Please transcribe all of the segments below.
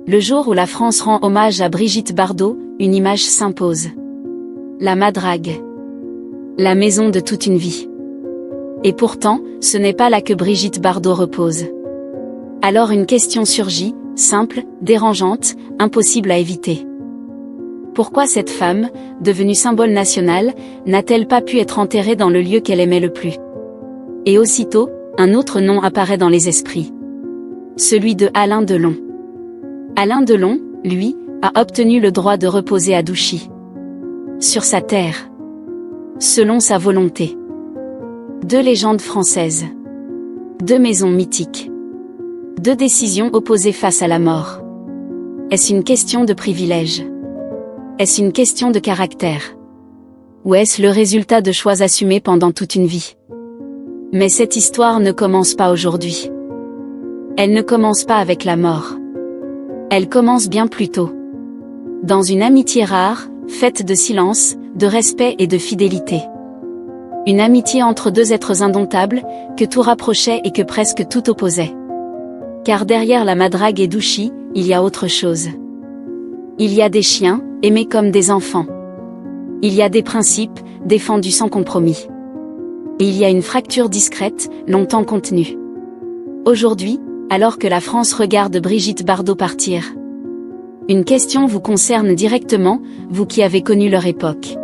Le jour où la France rend hommage à Brigitte Bardot, une image s'impose. La Madrague. La maison de toute une vie. Et pourtant, ce n'est pas là que Brigitte Bardot repose. Alors une question surgit, simple, dérangeante, impossible à éviter. Pourquoi cette femme, devenue symbole national, n'a-t-elle pas pu être enterrée dans le lieu qu'elle aimait le plus? Et aussitôt, un autre nom apparaît dans les esprits. Celui de Alain Delon. Alain Delon, lui, a obtenu le droit de reposer à Douchy. Sur sa terre. Selon sa volonté. Deux légendes françaises. Deux maisons mythiques. Deux décisions opposées face à la mort. Est-ce une question de privilège? Est-ce une question de caractère? Ou est-ce le résultat de choix assumés pendant toute une vie? Mais cette histoire ne commence pas aujourd'hui. Elle ne commence pas avec la mort. Elle commence bien plus tôt. Dans une amitié rare, faite de silence, de respect et de fidélité. Une amitié entre deux êtres indomptables, que tout rapprochait et que presque tout opposait. Car derrière la Madrague et Douchy, il y a autre chose. Il y a des chiens, aimés comme des enfants. Il y a des principes, défendus sans compromis. Et il y a une fracture discrète, longtemps contenue. Aujourd'hui, alors que la France regarde Brigitte Bardot partir. Une question vous concerne directement, vous qui avez connu leur époque.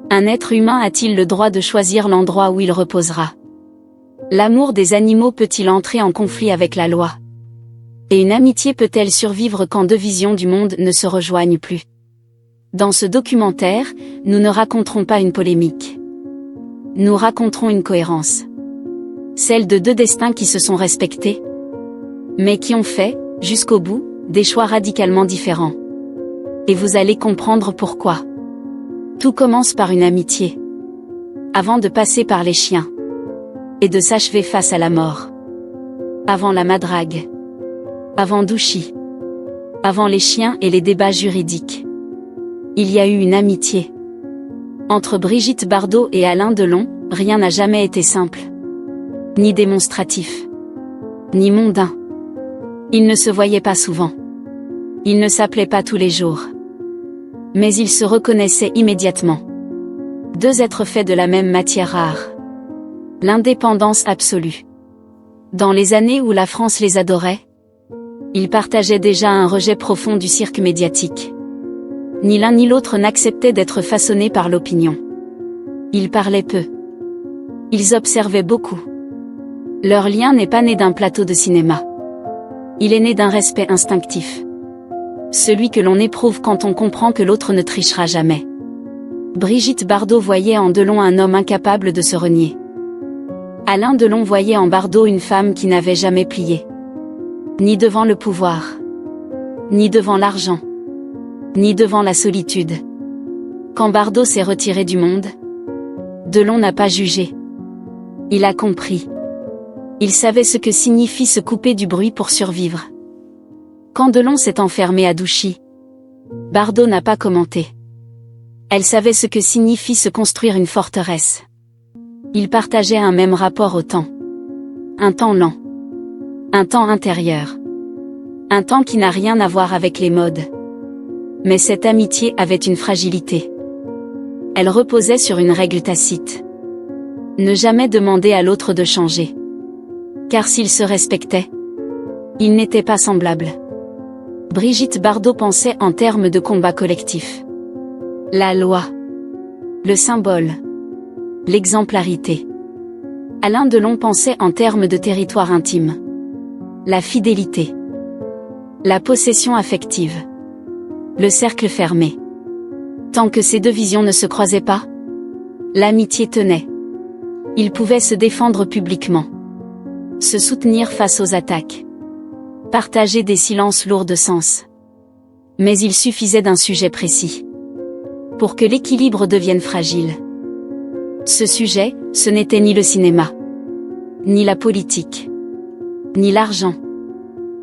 Un être humain a-t-il le droit de choisir l'endroit où il reposera? L'amour des animaux peut-il entrer en conflit avec la loi? Et une amitié peut-elle survivre quand deux visions du monde ne se rejoignent plus? Dans ce documentaire, nous ne raconterons pas une polémique. Nous raconterons une cohérence. Celle de deux destins qui se sont respectés, mais qui ont fait, jusqu'au bout, des choix radicalement différents. Et vous allez comprendre pourquoi. Tout commence par une amitié. Avant de passer par les chiens. Et de s'achever face à la mort. Avant la Madrague. Avant Douchy. Avant les chiens et les débats juridiques. Il y a eu une amitié. Entre Brigitte Bardot et Alain Delon, rien n'a jamais été simple. Ni démonstratif. Ni mondain. Ils ne se voyaient pas souvent. Ils ne s'appelaient pas tous les jours. Mais ils se reconnaissaient immédiatement. Deux êtres faits de la même matière rare. L'indépendance absolue. Dans les années où la France les adorait, ils partageaient déjà un rejet profond du cirque médiatique. Ni l'un ni l'autre n'acceptait d'être façonnés par l'opinion. Ils parlaient peu. Ils observaient beaucoup. Leur lien n'est pas né d'un plateau de cinéma. Il est né d'un respect instinctif. Celui que l'on éprouve quand on comprend que l'autre ne trichera jamais. Brigitte Bardot voyait en Delon un homme incapable de se renier. Alain Delon voyait en Bardot une femme qui n'avait jamais plié. Ni devant le pouvoir. Ni devant l'argent. Ni devant la solitude. Quand Bardot s'est retiré du monde, Delon n'a pas jugé. Il a compris. Il savait ce que signifie se couper du bruit pour survivre. Quand Delon s'est enfermé à Douchy, Bardot n'a pas commenté. Elle savait ce que signifie se construire une forteresse. Ils partageaient un même rapport au temps. Un temps lent. Un temps intérieur. Un temps qui n'a rien à voir avec les modes. Mais cette amitié avait une fragilité. Elle reposait sur une règle tacite. Ne jamais demander à l'autre de changer. Car s'ils se respectaient, ils n'étaient pas semblables. Brigitte Bardot pensait en termes de combat collectif. La loi. Le symbole. L'exemplarité. Alain Delon pensait en termes de territoire intime. La fidélité. La possession affective. Le cercle fermé. Tant que ces deux visions ne se croisaient pas, l'amitié tenait. Ils pouvaient se défendre publiquement. Se soutenir face aux attaques. Partager des silences lourds de sens. Mais il suffisait d'un sujet précis. Pour que l'équilibre devienne fragile. Ce sujet, ce n'était ni le cinéma. Ni la politique. Ni l'argent.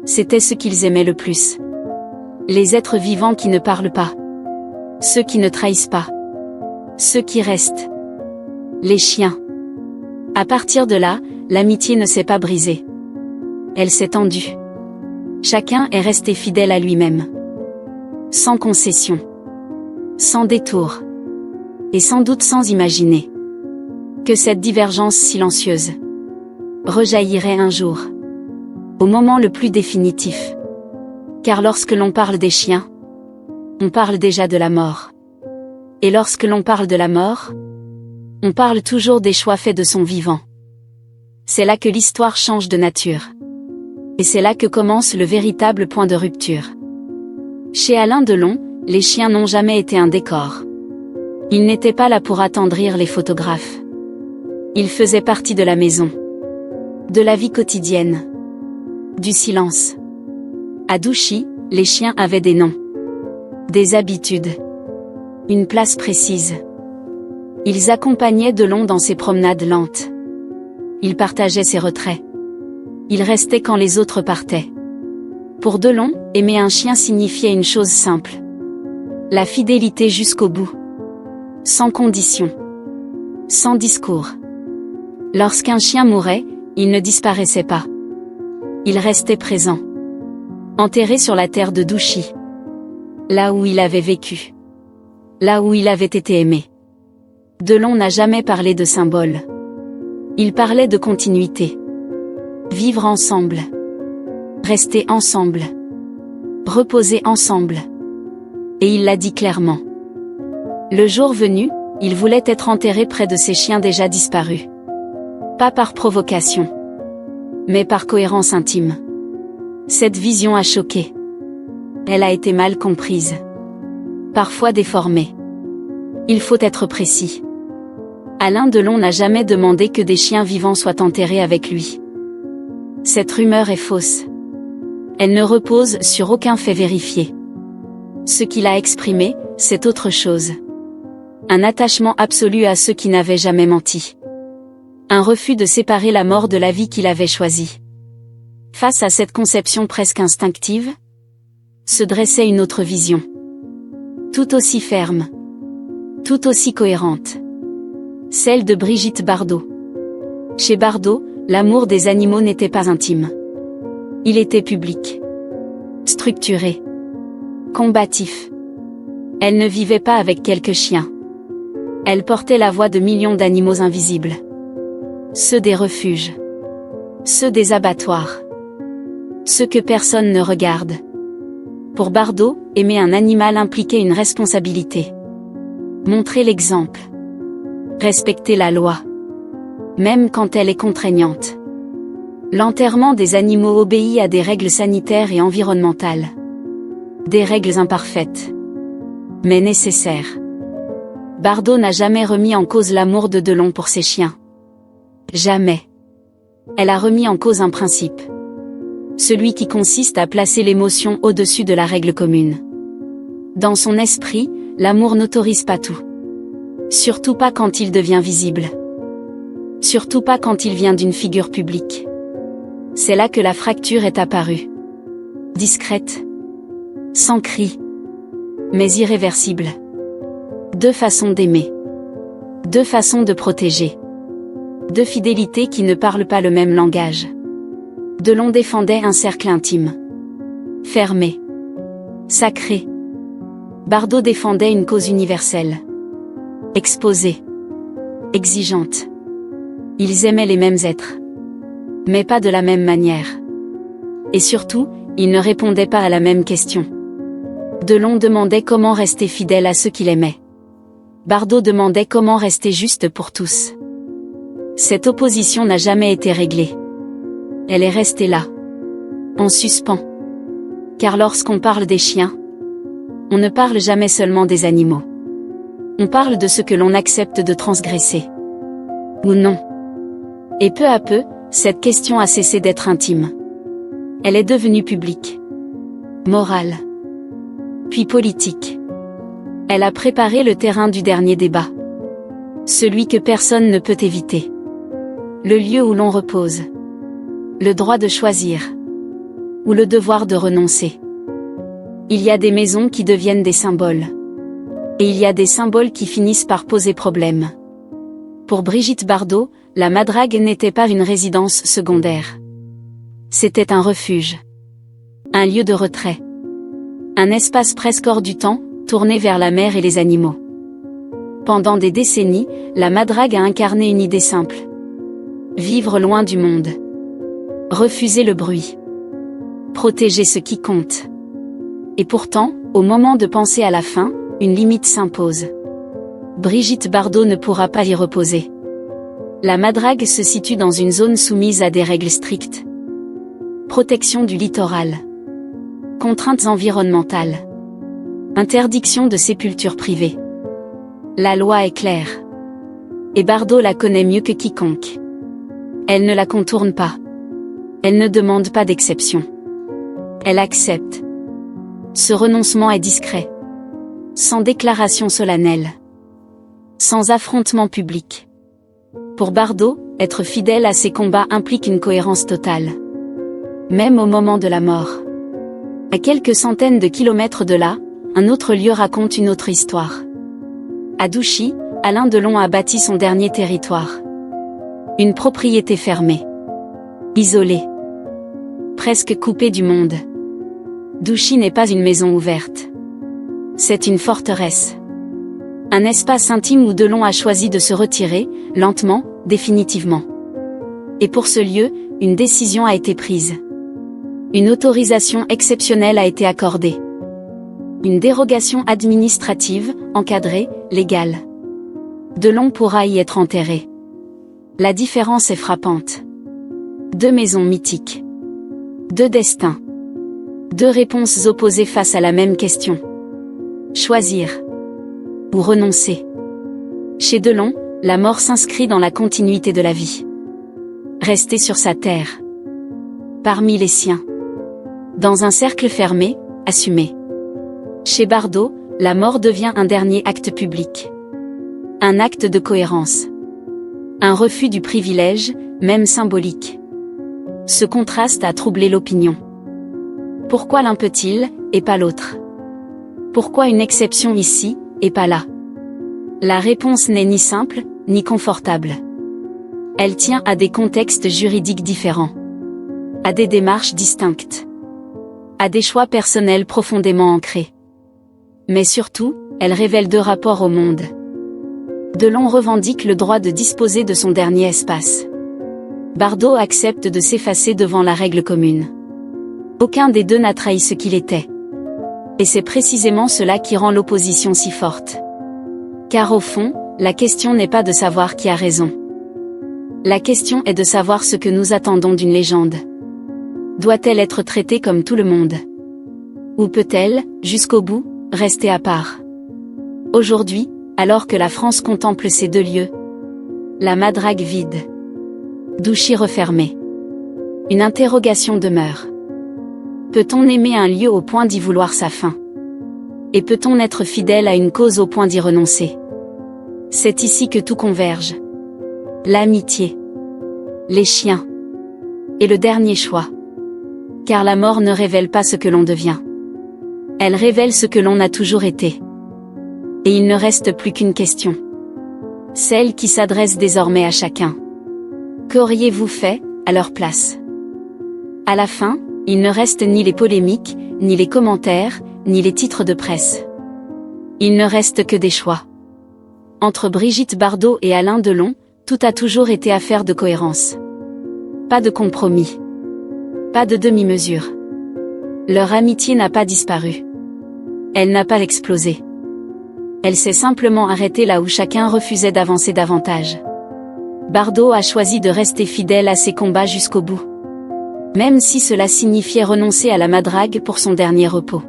C'était ce qu'ils aimaient le plus. Les êtres vivants qui ne parlent pas. Ceux qui ne trahissent pas. Ceux qui restent. Les chiens. À partir de là, l'amitié ne s'est pas brisée. Elle s'est tendue. Chacun est resté fidèle à lui-même. Sans concession. Sans détour. Et sans doute sans imaginer que cette divergence silencieuse rejaillirait un jour. Au moment le plus définitif. Car lorsque l'on parle des chiens, on parle déjà de la mort. Et lorsque l'on parle de la mort, on parle toujours des choix faits de son vivant. C'est là que l'histoire change de nature. Et c'est là que commence le véritable point de rupture. Chez Alain Delon, les chiens n'ont jamais été un décor. Ils n'étaient pas là pour attendrir les photographes. Ils faisaient partie de la maison. De la vie quotidienne. Du silence. À Douchy, les chiens avaient des noms. Des habitudes. Une place précise. Ils accompagnaient Delon dans ses promenades lentes. Ils partageaient ses retraits. Ils restaient quand les autres partaient. Pour Delon, aimer un chien signifiait une chose simple. La fidélité jusqu'au bout. Sans condition. Sans discours. Lorsqu'un chien mourait, il ne disparaissait pas. Il restait présent. Enterré sur la terre de Douchy. Là où il avait vécu. Là où il avait été aimé. Delon n'a jamais parlé de symbole. Il parlait de continuité. Vivre ensemble. Rester ensemble. Reposer ensemble. Et il l'a dit clairement. Le jour venu, il voulait être enterré près de ses chiens déjà disparus. Pas par provocation. Mais par cohérence intime. Cette vision a choqué. Elle a été mal comprise. Parfois déformée. Il faut être précis. Alain Delon n'a jamais demandé que des chiens vivants soient enterrés avec lui. Cette rumeur est fausse. Elle ne repose sur aucun fait vérifié. Ce qu'il a exprimé, c'est autre chose. Un attachement absolu à ceux qui n'avaient jamais menti. Un refus de séparer la mort de la vie qu'il avait choisie. Face à cette conception presque instinctive, se dressait une autre vision. Tout aussi ferme. Tout aussi cohérente. Celle de Brigitte Bardot. Chez Bardot, l'amour des animaux n'était pas intime. Il était public. Structuré. Combatif. Elle ne vivait pas avec quelques chiens. Elle portait la voix de millions d'animaux invisibles. Ceux des refuges. Ceux des abattoirs. Ceux que personne ne regarde. Pour Bardot, aimer un animal impliquait une responsabilité. Montrer l'exemple. Respecter la loi. Même quand elle est contraignante. L'enterrement des animaux obéit à des règles sanitaires et environnementales. Des règles imparfaites. Mais nécessaires. Bardot n'a jamais remis en cause l'amour de Delon pour ses chiens. Jamais. Elle a remis en cause un principe. Celui qui consiste à placer l'émotion au-dessus de la règle commune. Dans son esprit, l'amour n'autorise pas tout. Surtout pas quand il devient visible. Surtout pas quand il vient d'une figure publique. C'est là que la fracture est apparue. Discrète. Sans cri. Mais irréversible. Deux façons d'aimer. Deux façons de protéger. Deux fidélités qui ne parlent pas le même langage. Delon défendait un cercle intime. Fermé. Sacré. Bardot défendait une cause universelle. Exposée. Exigeante. Ils aimaient les mêmes êtres. Mais pas de la même manière. Et surtout, ils ne répondaient pas à la même question. Delon demandait comment rester fidèle à ceux qu'il aimait. Bardot demandait comment rester juste pour tous. Cette opposition n'a jamais été réglée. Elle est restée là. En suspens. Car lorsqu'on parle des chiens, on ne parle jamais seulement des animaux. On parle de ce que l'on accepte de transgresser. Ou non. Et peu à peu, cette question a cessé d'être intime. Elle est devenue publique. Morale. Puis politique. Elle a préparé le terrain du dernier débat. Celui que personne ne peut éviter. Le lieu où l'on repose. Le droit de choisir. Ou le devoir de renoncer. Il y a des maisons qui deviennent des symboles. Et il y a des symboles qui finissent par poser problème. Pour Brigitte Bardot, la Madrague n'était pas une résidence secondaire. C'était un refuge. Un lieu de retrait. Un espace presque hors du temps, tourné vers la mer et les animaux. Pendant des décennies, la Madrague a incarné une idée simple. Vivre loin du monde. Refuser le bruit. Protéger ce qui compte. Et pourtant, au moment de penser à la fin, une limite s'impose. Brigitte Bardot ne pourra pas y reposer. La Madrague se situe dans une zone soumise à des règles strictes. Protection du littoral. Contraintes environnementales. Interdiction de sépulture privée. La loi est claire. Et Bardot la connaît mieux que quiconque. Elle ne la contourne pas. Elle ne demande pas d'exception. Elle accepte. Ce renoncement est discret. Sans déclaration solennelle. Sans affrontement public. Pour Bardot, être fidèle à ses combats implique une cohérence totale. Même au moment de la mort. À quelques centaines de kilomètres de là, un autre lieu raconte une autre histoire. À Douchy, Alain Delon a bâti son dernier territoire. Une propriété fermée. Isolée. Presque coupée du monde. Douchy n'est pas une maison ouverte. C'est une forteresse. Un espace intime où Delon a choisi de se retirer, lentement, définitivement. Et pour ce lieu, une décision a été prise. Une autorisation exceptionnelle a été accordée. Une dérogation administrative, encadrée, légale. Delon pourra y être enterré. La différence est frappante. 2 maisons mythiques. 2 destins. 2 réponses opposées face à la même question. Choisir. Ou renoncer. Chez Delon, la mort s'inscrit dans la continuité de la vie. Rester sur sa terre. Parmi les siens. Dans un cercle fermé, assumé. Chez Bardot, la mort devient un dernier acte public. Un acte de cohérence. Un refus du privilège, même symbolique. Ce contraste a troublé l'opinion. Pourquoi l'un peut-il, et pas l'autre? Pourquoi une exception ici, et pas là? La réponse n'est ni simple, ni confortable. Elle tient à des contextes juridiques différents. À des démarches distinctes. À des choix personnels profondément ancrés. Mais surtout, elle révèle 2 rapports au monde. Delon revendique le droit de disposer de son dernier espace. Bardot accepte de s'effacer devant la règle commune. Aucun des 2 n'a trahi ce qu'il était. Et c'est précisément cela qui rend l'opposition si forte. Car au fond, la question n'est pas de savoir qui a raison. La question est de savoir ce que nous attendons d'une légende. Doit-elle être traitée comme tout le monde? Ou peut-elle, jusqu'au bout, rester à part? Aujourd'hui, alors que la France contemple ces 2 lieux, la Madrague vide. Douchy refermé. Une interrogation demeure. Peut-on aimer un lieu au point d'y vouloir sa fin? Et peut-on être fidèle à une cause au point d'y renoncer? C'est ici que tout converge. L'amitié. Les chiens. Et le dernier choix. Car la mort ne révèle pas ce que l'on devient. Elle révèle ce que l'on a toujours été. Et il ne reste plus qu'une question. Celle qui s'adresse désormais à chacun. Qu'auriez-vous fait, à leur place? À la fin, il ne reste ni les polémiques, ni les commentaires, ni les titres de presse. Il ne reste que des choix. Entre Brigitte Bardot et Alain Delon, tout a toujours été affaire de cohérence. Pas de compromis. Pas de demi-mesure. Leur amitié n'a pas disparu. Elle n'a pas explosé. Elle s'est simplement arrêtée là où chacun refusait d'avancer davantage. Bardot a choisi de rester fidèle à ses combats jusqu'au bout. Même si cela signifiait renoncer à la Madrague pour son dernier repos.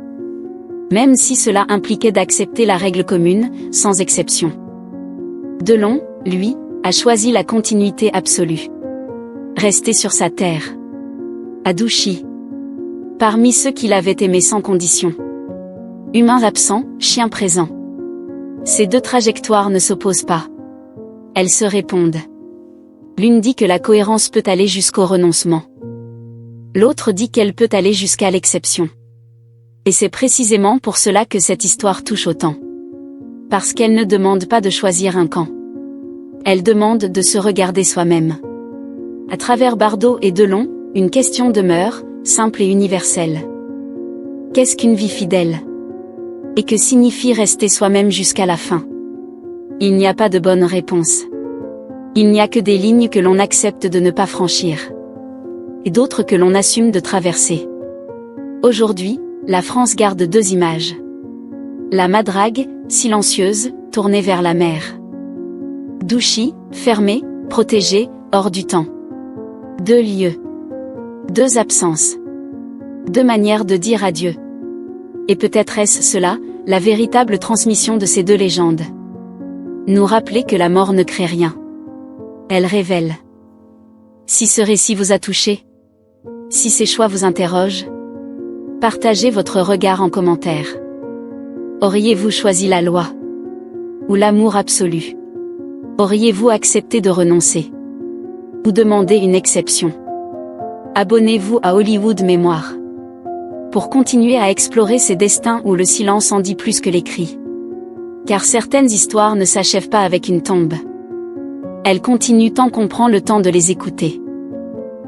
Même si cela impliquait d'accepter la règle commune, sans exception. Delon, lui, a choisi la continuité absolue. Rester sur sa terre. À Douchy. Parmi ceux qu'il avait aimés sans condition. Humains absents, chiens présents. Ces 2 trajectoires ne s'opposent pas. Elles se répondent. L'une dit que la cohérence peut aller jusqu'au renoncement. L'autre dit qu'elle peut aller jusqu'à l'exception. Et c'est précisément pour cela que cette histoire touche autant. Parce qu'elle ne demande pas de choisir un camp. Elle demande de se regarder soi-même. À travers Bardot et Delon, une question demeure, simple et universelle. Qu'est-ce qu'une vie fidèle? Et que signifie rester soi-même jusqu'à la fin? Il n'y a pas de bonne réponse. Il n'y a que des lignes que l'on accepte de ne pas franchir. Et d'autres que l'on assume de traverser. Aujourd'hui, la France garde deux images. La Madrague, silencieuse, tournée vers la mer. Douchy, fermée, protégée, hors du temps. Deux lieux. Deux absences. Deux manières de dire adieu. Et peut-être est-ce cela, la véritable transmission de ces deux légendes. Nous rappeler que la mort ne crée rien. Elle révèle. Si ce récit vous a touché, si ces choix vous interrogent, partagez votre regard en commentaire. Auriez-vous choisi la loi? Ou l'amour absolu? Auriez-vous accepté de renoncer? Ou demandé une exception? Abonnez-vous à Hollywood Mémoire. Pour continuer à explorer ces destins où le silence en dit plus que les cris. Car certaines histoires ne s'achèvent pas avec une tombe. Elles continuent tant qu'on prend le temps de les écouter.